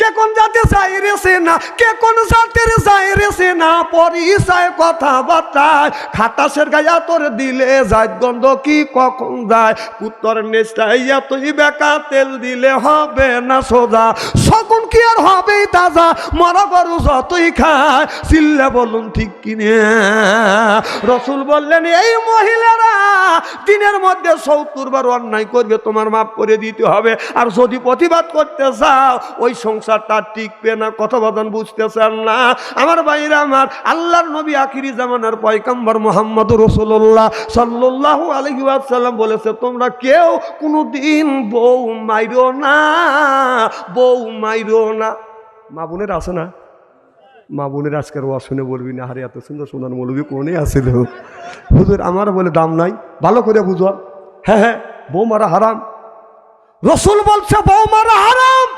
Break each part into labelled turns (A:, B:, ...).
A: কে কোন জাতি যাই রেছে না, কে কোন জাতির যাই রেছে না, পরিচয় কথাবার্তায় খাটাসের গায়ে তোর দিলে যায় গন্ধ কি কখন যায়, উত্তর নেস্টাই এতই বেকা তেল দিলে হবে না সোজা, শকুন কি আর হবে তাজা, মরা গরু যতই খায়, চিল্লে বলুন ঠিক কিনে। রসুল বললেন এই মহিলারা দিনের মধ্যে ৭০ বার অন্যায় করবে, তোমার মাফ করে দিতে হবে, আর যদি প্রতিবাদ করতে চাও ওই সংসারটা টিকবে না। কথা বলেন, বুঝতেছেন না আমার ভাইরা আমার? আল্লাহর নবী আখিরি জামানার পয়গম্বর মুহাম্মদ রাসূলুল্লাহ সাল্লাল্লাহু আলাইহি ওয়াসাল্লাম বলেছে, তোমরা কেউ কোনোদিন বউ মাইরো না, বউ মাইরো না। মা বোনের আছে না? মা বোনের আজকের ওয়াজ শুনে বলবি না, আরে এত সুন্দর সুন্দর মৌলবী কোনে আসিল হুজুর, আমার বলে দাম নাই, ভালো করে বুঝো। হ্যাঁ হ্যাঁ, বউ মারা হারাম, রসুল বলছে বউ মারা হারাম,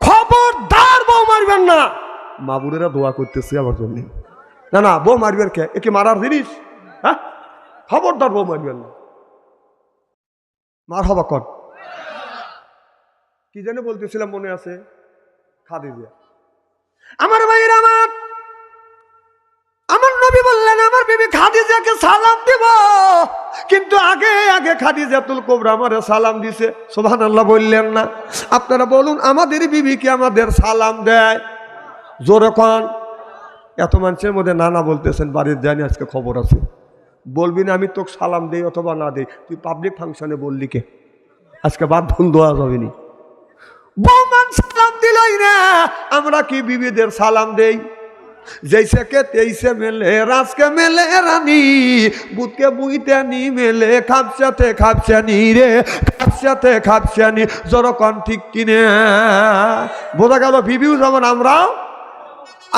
A: খবরদার বউ মারবেন না। মা বোনেরা দোয়া করতেছে আমার জন্য, না না বউ মারবেন কে, একে মারার জিনিস? হ্যাঁ, খবরদার বউ মারবেন না। মার হবা কর, কি যেন বলতেছিলাম মনে আছে? খাদিজা। আমার ভাইয়ের আমার নবী বললেন আমার বিবি খাদিজাকে সালাম দিব, কিন্তু আগে আগে খাদিজাতুল কুবরা আমারে সালাম দিছে। সুবহানাল্লাহ বললেন না? আপনারা বলুন আমাদের বিবি কি আমাদের সালাম দেয়? জোরে কোন। এত মানুষের মধ্যে নানা বলতেছেন, বাড়ির জানি আজকে খবর আছে, বলবি না আমি তোকে সালাম দেই অথবা না দেই, তুই পাবলিক ফাংশনে বললি কে? আজকে বাদ বন্ধ হওয়া যাবে নি। বৌমান সালাম দিলই না, আমরা কি বিবিদের সালাম দেই? जैसे के तैसे मेले रास के मेले रानी बुध के बुईते नी मेले खापसे नी रे खापसे नी जरो कौन ठीक किने बोझा गेल बिबिও যেমন আমরাও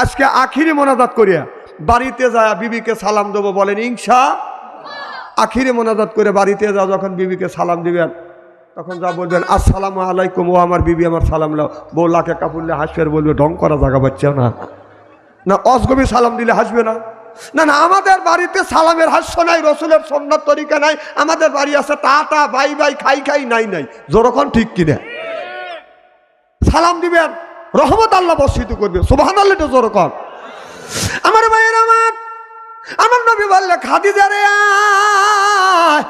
A: আজকে আখিরি মোনাজাত করিয়া বাড়িতে যায় বিবিকে সালাম দেব, বলেন ইনশাআল্লাহ। আখিরি মোনাজাত করে বাড়িতে যাও, যখন বিবিকে সালাম দিবেন তখন যা বলবেন আসসালামু আলাইকুম, ও আমার বিবি আমার সালাম লাও। বউ লাখে কাপুরলে হাসবে, বলবে ঢং করা জায়গা পাচ্ছে না, না অসগবি সালাম দিলে হাসবে না। না না, আমাদের বাড়িতে সালামের হাস্য নাই, রসুলের সুন্নাত তরিকা নাই। আমাদের বাড়ি আছে টাটা বাই বাই খাই খাই নাই নাই, যখন ঠিক কিনা সালাম দিবেন, রহমত আল্লাহ বর্ষিত করবে। সুবহানাল্লাহ, তো যখন আমার ভাইয়ের আমার নবী বললে খাদিজা রে আয়,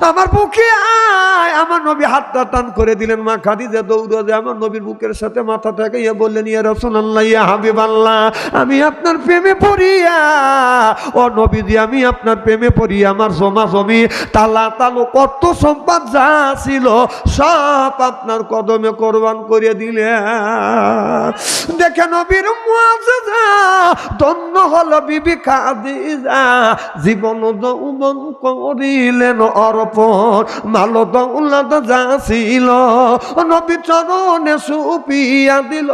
A: আমার বুকে আয়। আমার নবী হাতটা টান করে দিলেন, মা খাদিজা দৌড়ে যায় আমার নবীর বুকের সাথে মাথা ঠেকাইয়া বললেন ইয়া রাসূলুল্লাহ, ইয়া হাবিবাল্লাহ, আমি আপনার প্রেমে পড়িয়া, ও নবীজি আমি আপনার প্রেমে পড়িয়া আমার জমা জমি তালা তালো কত সম্পদ যা ছিল সব আপনার কদমে কোরবান করে দিলেন। দেখে নবীর মুআজিজা, ধন্য হলো বিবি খাদিজা, জীবন যৌবন করিলেন অর্পণ, মালো দৌলত যা ছিল নবী চরণে সুপিয়া দিল,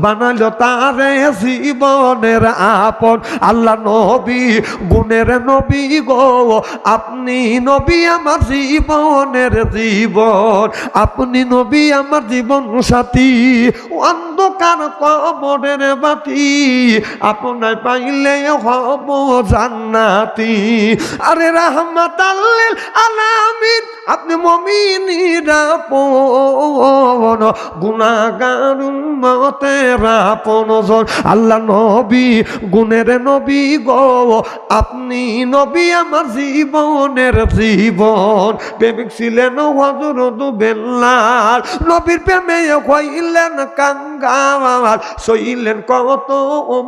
A: বানাইল তারে জীবনের আপন। আল্লাহ নবী গুণের নবী গো, আপনি নবী আমার জীবনের জীবন, আপনি নবী আমার জীবন সাথী, অন্ধকার কবরের বাতি আপনার পাইলে হব জান্নাতি। আরে রাহমাতাল লিল আলামিন, আপনি মুমিনের আপন, গুনাহগার উম্মতের আপনজন। আল্লাহ নবী গুণের নবী গো, আপনি নবী আমার জীবনের জীবন। প্রেমিক ছিলেন হযরত বেলাল, নবীর প্রেমে হইলেন কাঙ্গাল, সইলেন কত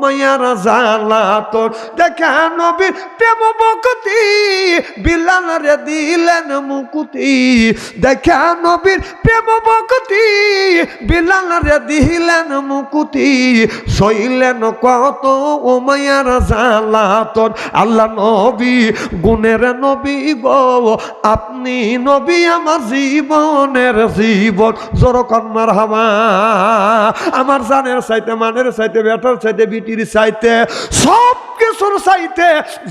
A: মায়ার জ্বালাতন। দেখা নবীর প্রেম ভক্তি বিলাল রে দিলেন মুকুতি, দেখা নবীর প্রেম ভক্তি বিলাল রে দিলেন মুকুতি, সইলেন কত মায়ার জ্বালাতন। আল্লাহ নবী গুণের নবী গো, আপনি নবী আমার জীবনের জীবন। জোরকন মারহাবা। আমার জানের চাইতে, মানের চাইতে, বেটার চাইতে, বিটির চাইতে, সব কিছুর চাইতে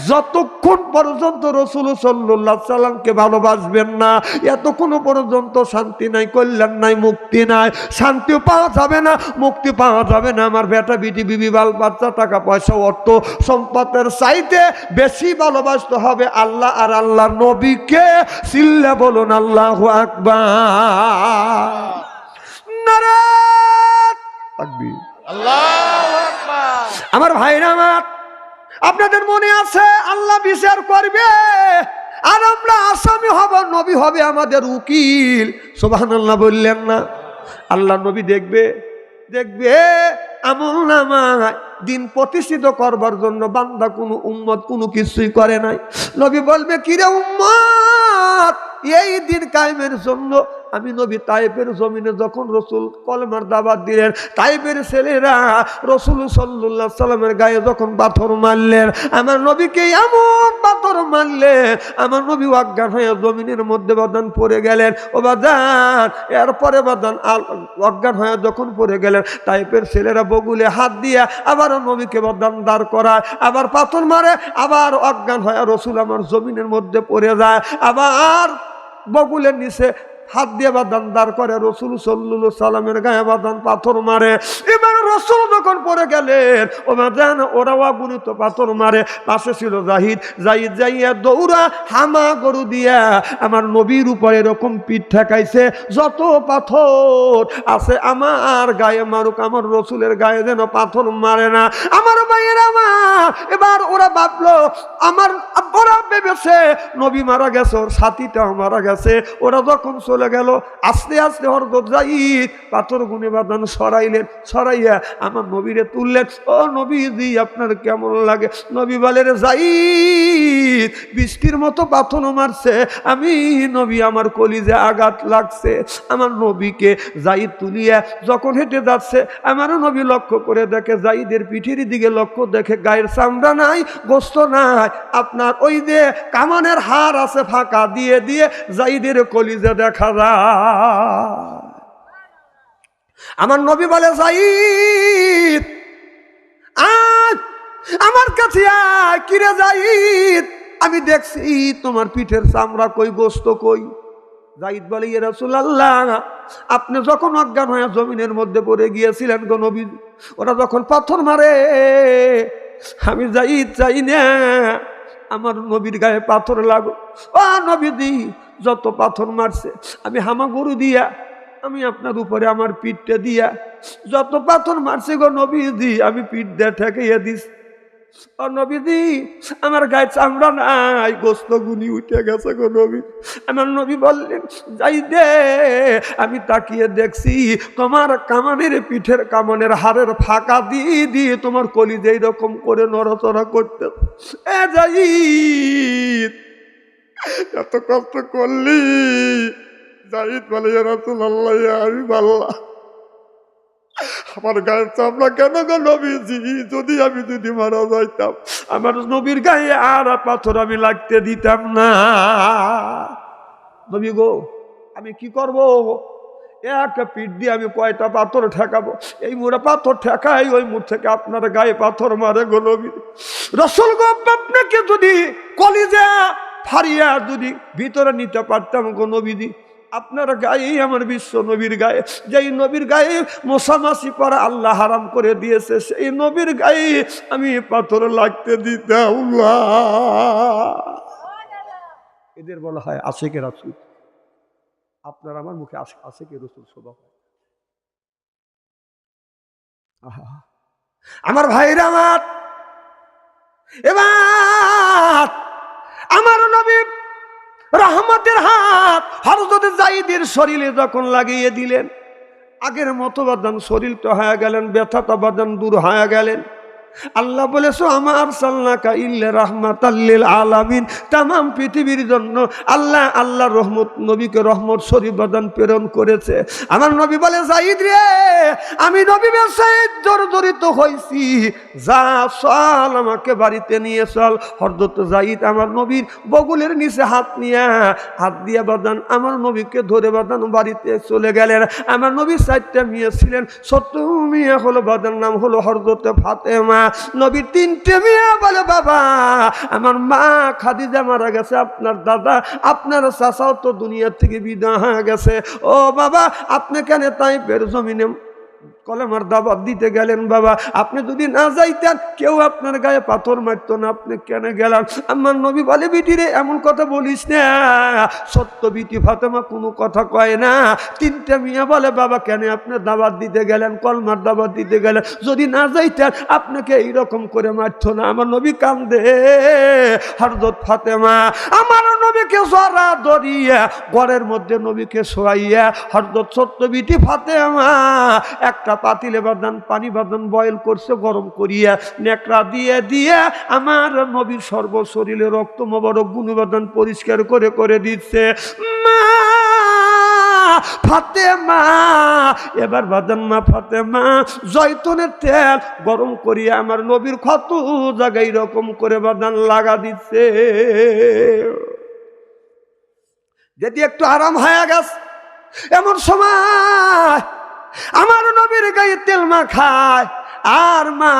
A: যতক্ষণ পর্যন্ত রাসূল সাল্লাল্লাহু আলাইহি সাল্লামকে ভালোবাসবেন না, এতক্ষণ পর্যন্ত শান্তি নাই, কল্যাণ নাই, মুক্তি নাই। শান্তিও পাওয়া যাবে না, মুক্তি পাওয়া যাবে না। আমার বেটা বিটি বিবি বাল বাচ্চা টাকা পয়সা অর্থ সম্পদের চাইতে বেশি ভালোবাসতে হবে আল্লাহ আর আল্লাহর নবীকে। চিল্লা বলুন আল্লাহু আকবার। নারায়ে তাকবীর।
B: আল্লাহু আকবার।
A: আমার ভাইরা আমার, আপনাদের মনে আছে আল্লাহ বিচার করবে আর আমরা আসামি হব, নবী হবে আমাদের উকিল। সুবহানাল্লাহ বললেন না? আল্লাহ নবী দেখবে আমল নামায় দিন প্রতিষ্ঠিত করবার জন্য বান্দা কোনো উম্মত কোনো কিছুই করে নাই। নবী বলবে, কিরে উম্মত, এই দিন কায়েমের জন্য আমি নবী তায়েফের জমিনে যখন রসুল কলেমার দাওয়াত দিলেন, তায়েফের ছেলেরা রসুল সাল্লাল্লাহু আলাইহি সাল্লামের গায়ে যখন পাথর মারলেন, আমার নবীকে এমন পাথর মারলেন, আমার নবী অজ্ঞান হয়ে জমিনের মধ্যে বাদান পড়ে গেলেন। ও বাদান, এরপরে বাদান অজ্ঞান হয়ে যখন পড়ে গেলেন, তায়েফের ছেলেরা বগুলে হাত দিয়ে আবার নবীকে বাদান দাঁড় করায়, আবার পাথর মারে, আবার অজ্ঞান হয়ে রসুল আমার জমিনের মধ্যে পড়ে যায়, আবার বগুলের নিচে হাত দিয়ে বাদান দাঁড় করে, রসুল সাল্লাল্লাহু আলাইহি সাল্লামের গায়ে বাদান পাথর মারে। এবার রসুল যখন পড়ে গেলেন, ও বাদান ওরাও অগণিত পাথর মারে। পাশে ছিল জাহিদ যাইয়া দৌড়া হামা গরু দিয়া আমার নবীর উপরে এরকম পিঠ ঠেকাইছে, যত পাথর আছে আমার গায়ে মারুক, আমার রসুলের গায়ে যেন পাথর মারে না। আমার ভাইয়ের আমার, এবার ওরা ভাবলো, ওরা ভেবেছে নবী মারা গেছে, ওর সাথীটাও মারা গেছে। ওরা যখন চলে গেল, আস্তে আস্তে হযরত যায়েদ পাথর গুনে বাদান সরাইয়া আমার নবীরে তুললেন। ও নবীজি, আপনার কেমন লাগে? নবী বলে, রে যায়েদ, বৃষ্টির মতো পাথর মারছে, আমি নবী আমার কলিজে আঘাত লাগছে। আমার নবীকে যায়েদ তুলিয়া যখন হেঁটে যাচ্ছে, আমার নবী লক্ষ্য করে দেখে যায়েদের পিঠের দিকে লক্ষ্য দেখে গায়ের চামড়া নাই, গোস্ত নাই, আপনার ওই যে কামানের হাড় আছে ফাঁকা দিয়ে যায়েদের কলিজে দেখা যায়। আমার নবী বলে, যায়েদ আজ আমার কাছে আয়। কিরে যায়েদ, আমি দেখছি তোমার পিঠের চামড়া কই, গোস্ত কই? যায়েদ বলে, ইয়া রাসূলুল্লাহ, আপনি যখন অজ্ঞান হয়ে জমিনের মধ্যে পড়ে গিয়েছিলেন গো নবী, ওরা যখন পাথর মারে, আমি যায়েদ চাই না আমার নবীর গায়ে পাথর লাগো। ও নবীজি, যত পাথর মারছে আমি হামা গরু দিয়া, আমি আপনার উপরে আমার পিঠটা দিয়া যত পাথর মারছে গো নবীজি, আমি পিঠ দিয়ে ঠেকাইয়া দিস। ও নবীজি, আমার গায়ে চামড়া নাই, গোস্ত গুনি উঠে গেছে গো নবী। আমার নবী বললেন, যাই দে, আমি তাকিয়ে দেখছি তোমার কামানের পিঠের কামানের হাড়ের ফাঁকা দিয়ে তোমার কলিজা এইরকম করে নড়াচড়া করতে। এ যায়েদ, এত কষ্ট করলি? যায়েদ বলে, ইয়া রাসূলুল্লাহ, আমি বললাম আমার গায়ের চামড়া কেন গো নবীজি? যদি মারা যাইতাম, আমার নবীর গায়ে আর পাথর আমি লাগতে দিতাম না। নবী গো, আমি কি করব? এক পিঠ দিয়ে আমি কয়টা পাথর ঠেকাবো? এই মুড়া পাথর ঠেকাই, ওই মুড় থেকে আপনার গায়ে পাথর মারে গো নবী। রাসূল গো, আপনাকে যদি কলিজা ফাড়িয়া যদি ভিতরে নিতে পারতাম গো নবীজি, আপনার গায়ে, আমার বিশ্ব নবীর গায়ে, যেই নবীর গায়ে মশামাছি করা আল্লাহ হারাম করে দিয়েছে, সেই নবীর গায়ে আমি পাথর লাগতে দিতাম না। এদের বলা হয় আশিকে রাসূল। আপনার আমার মুখে আশিকে রাসূল স্বভাব। আমার ভাইরা আমার, এবার আমার নবী রহমতের হাত হযরত যায়েদের শরীরে যখন লাগিয়ে দিলেন, আগের মতো বাদান শরীর তো হয়ে গেলেন, ব্যথাটা বাদান দূর হয়ে গেলেন। আল্লাহ বলেছো, আমার আরসালনাকা ইল্লা রাহমাতাল লিল আলামিন, तमाम পৃথিবীর জন্য আল্লাহ রহমত, নবীকে রহমত শরীফ বাদান প্রেরণ করেছে। আমার নবী বলে, যায়েদ রে, আমি নবী ব্যবসায় জর্জরিত হইছি, যা চল আমাকে বাড়িতে নিয়ে চল। হযরত যায়েদ আমার নবীর বগলের নিচে হাত দিয়ে বাদান আমার নবীকে ধরে বাদান বাড়িতে চলে গেলেন। আমার নবীর 4টা মেয়ে ছিলেন, ছোট্ট মেয়ে হলো বাদান নাম হলো হযরত ফাতেমা। নবীর 3টে মেয়ে বলে, বাবা আমার মা খাদিজা মারা গেছে, আপনার দাদা আপনার চাচাও তো দুনিয়া থেকে বিদায় হয়ে গেছে। ও বাবা, আপনি কেন তাইফের জমিনে কলেমার দাওয়াত দিতে গেলেন বাবা, আপনি যদি না যাইতেন কেউ আপনার গায়ে পাথর মারত না, আপনি কেন গেলেন? আমার নবী বলে, বিটি রে এমন কথা বলিস না। সত্য বিটি ফাতেমা কোনো কথা কয় না। তিনটা মিয়া বলে, বাবা কেন আপনি দাওয়াত দিতে গেলেন, কলমার দাওয়াত দিতে গেলেন? যদি না যাইতেন আপনাকে এইরকম করে মারত না। আমার নবী কান্দে। হযরত ফাতেমা আমার নবীকে জড়া ধরিয়া ঘরের মধ্যে নবীকে শোয়াইয়া হযরত ছোট্ট বিটি ফাতেমা একটা পাতিলে বাদান পানি বাদান বয়েল করছে, গরম করিয়া নেকড়া দিয়ে দিয়ে আমার নবীর সর্বশরীরে রক্ত মোবারক গুণবাদান পরিষ্কার করে করে দিচ্ছে। মা ফাতেমা, এবার বাদান মা ফাতেমা জয়তুনের তেল গরম করিয়া আমার নবীর ক্ষত জায়গায় এরকম করে বাদান লাগা দিচ্ছে। যদি একটু আরাম হয়ে গেছে, এমন সময় আমার নবীর গায়ে তেল মাখায় আর মা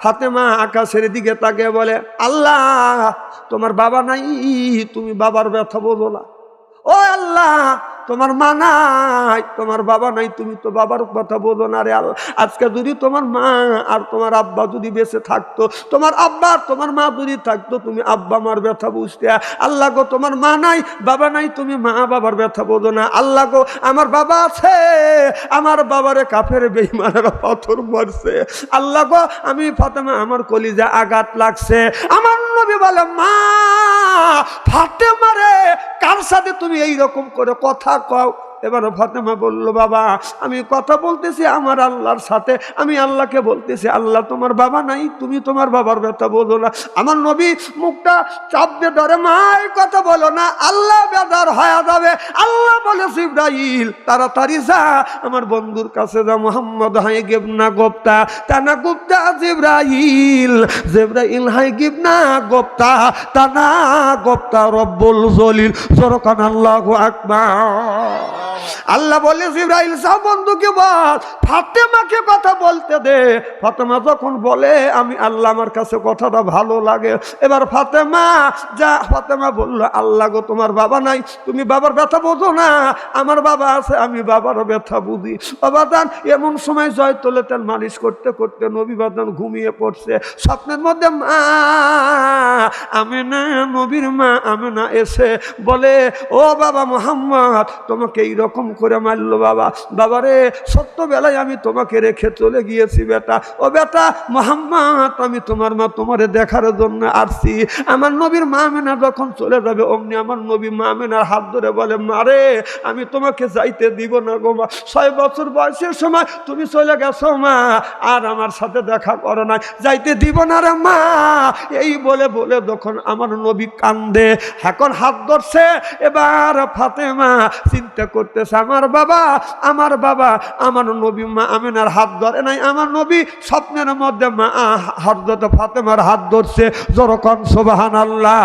A: ফাতেমা আকাশের দিকে তাকে বলে, আল্লাহ তোমার বাবা নাই, তুমি বাবার ব্যথা বোঝো না। ও আল্লাহ তোমার মা নাই, তোমার বাবা নাই, তুমি তো বাবার কথা বোঝো না রে আল্লাহ। আজকে যদি তোমার মা আর তোমার আব্বা যদি বেঁচে থাকতো, তোমার আব্বা আর তোমার মা যদি থাকতো, তুমি আব্বা মার ব্যথা বুঝতে। আল্লাহ গো তোমার মা নাই, বাবা নাই, তুমি মা বাবার ব্যথা বোঝো না। আল্লাহ গো আমার বাবা আছে, আমার বাবারে কাফের বেঈমানেরা পাথর মারছে। আল্লাহ গো আমি ফাতেমা আমার কলিজা আঘাত লাগছে। আমার নবী বলে, মা ফাতেমা রে কার সাথে তুমি এইরকম করে কথা কও? এবার ফাতেমা বলল, বাবা আমি কথা বলতেছি আমার আল্লাহর সাথে, আমি আল্লাহকে বলতেছি, আল্লাহ তোমার বাবা নাই, তুমি তোমার বাবার ব্যথা বোঝো না। আমার নবী মুখটা চাপ দিয়ে ধরে, মা এই কথা বলো না, আল্লাহ বেদার হয়ে যাবে। আল্লাহ বলে, জিবরাইল তাড়াতাড়ি যা আমার বন্ধুর কাছে যা, মোহাম্মদ হাই গিবনা গোপ্তা তানা গুপ্তা জিবরাইল, জিবরাইল হাই গিবনা গোপ্তা তানা গোপ্তা রব্বুল জলিল জরকান আল্লাহু আকবার। আল্লাহ বলে, জিবরাইল যাও বন্ধুকে বল ফাতেমাকে কথা বলতে দে। ফাতেমা যখন বলে, আমি আল্লাহ আমার কাছে কথাটা ভালো লাগে। এবার ফাতেমা যা, ফাতেমা বলল, আল্লাহ গো তোমার বাবা নাই, তুমি বাবার ব্যথা বোঝো না, আমার বাবা আছে, আমি বাবার ব্যথা বুঝি। বাবাদান এমন সময় জয়তলে তেল মালিশ করতে করতে নবী বাদান ঘুমিয়ে পড়ছে। স্বপ্নের মধ্যে মা আমেনা, নবীর মা আমেনা এসে বলে, ও বাবা মোহাম্মদ তোমাকে এইরকম করে মারলো বাবা। বাবারে সত্যবেলায় আমি তোমাকে রেখে চলে গিয়েছি বেটা। ও বেটা মোহাম্মদ, আমি তোমার মা, তোমারে দেখার জন্য আসছি। আমার নবীর মা আমেনা যখন চলে যাবে, অমনি আমার নবী মা আমেনার হাত ধরে বলে, মারে আমি তোমাকে যাইতে দিব না গো মা। 6 বছর বয়সের সময় তুমি চলে গেছো মা, আর আমার সাথে দেখা করো না, যাইতে দিব না রে মা। এই বলে বলে যখন আমার নবী কান্দে, এখন হাত ধরছে। এবার ফাতেমা চিন্তা করতেছে, আমার বাবা আমার নবী মা আমেনার হাত ধরে নাই, আমার নবী স্বপ্নের মধ্যে মা হযরত ফাতেমার হাত ধরছে। জোরে কোন সুবহানাল্লাহ।